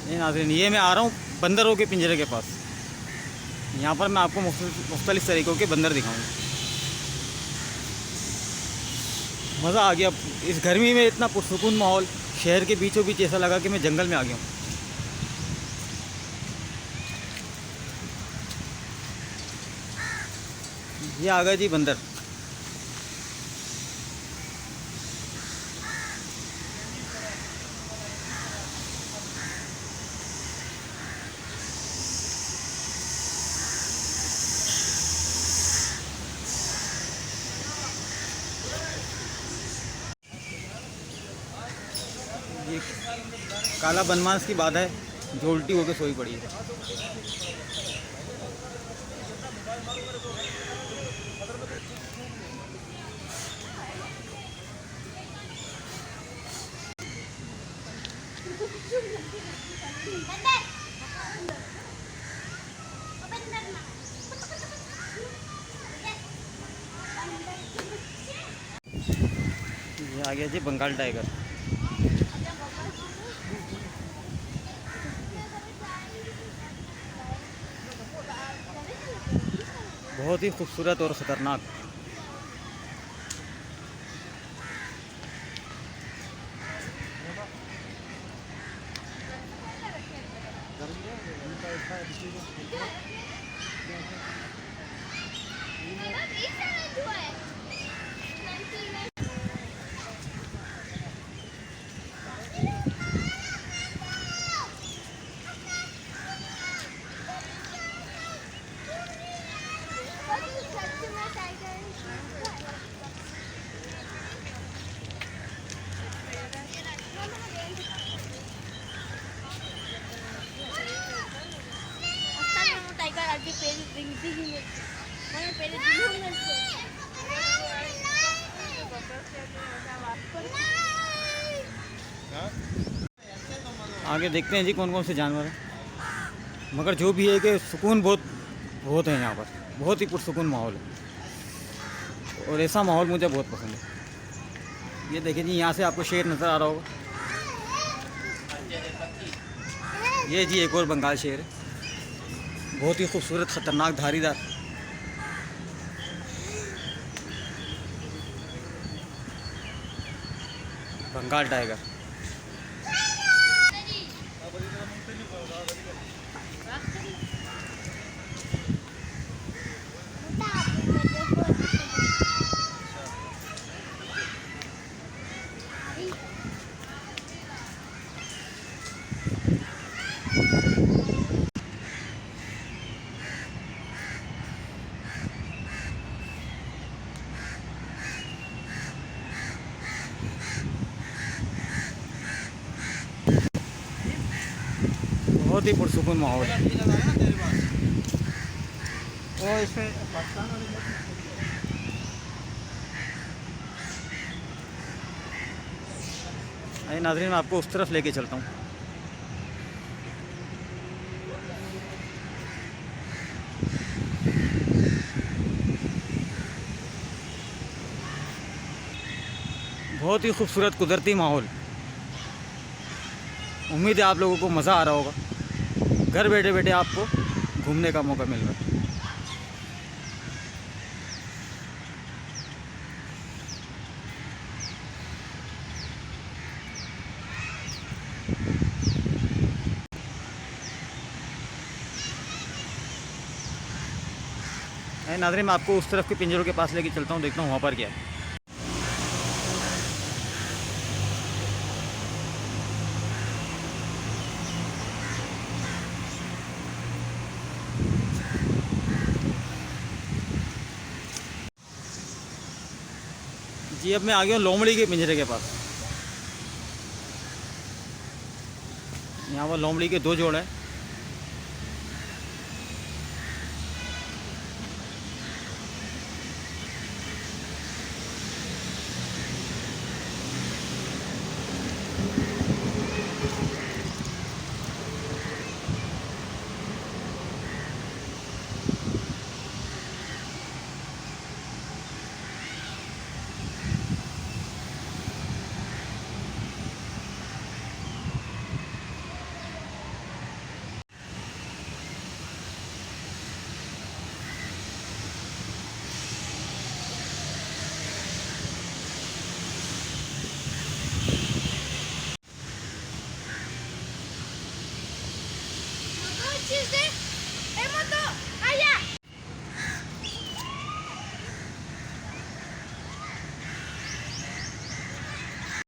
ये नाज़रीन, ये मैं आ रहा हूँ बंदरों के पिंजरे के पास। यहाँ पर मैं आपको मुख्तलिफ़ तरीक़ों के बंदर दिखाऊँगा। मज़ा आ गया इस गर्मी में, इतना पुरसुकून माहौल, शहर के बीचों बीच ऐसा लगा कि मैं जंगल में आ गया हूँ। ये आ गए जी बंदर। ये काला बनमास की बात है जो उल्टी होकर सोई पड़ी है। ये आ गया जी बंगाल टाइगर। बहुत ही खूबसूरत और ख़तरनाक। आगे देखते हैं जी कौन कौन से जानवर हैं, मगर जो भी है कि सुकून बहुत बहुत है यहाँ पर, बहुत ही पुरसुकून माहौल है और ऐसा माहौल मुझे बहुत पसंद है। ये देखिए जी, यहाँ से आपको शेर नज़र आ रहा होगा। ये जी एक और बंगाल शेर है, बहुत ही खूबसूरत, ख़तरनाक, धारीदार। बंगाल टाइगर। बहुत ही पुरसुकून माहौल है। अरे नाज़रीन, मैं आपको उस तरफ लेके चलता हूँ। बहुत ही खूबसूरत कुदरती माहौल। उम्मीद है आप लोगों को मज़ा आ रहा होगा। घर बैठे बैठे आपको घूमने का मौका मिल रहा है। नाज़रीन, मैं आपको उस तरफ के पिंजरों के पास लेके चलता हूँ, देखता हूँ वहाँ पर क्या है। जी अब मैं आ गया हूँ लोमड़ी के पिंजरे के पास। यहाँ पर लोमड़ी के दो जोड़ हैं।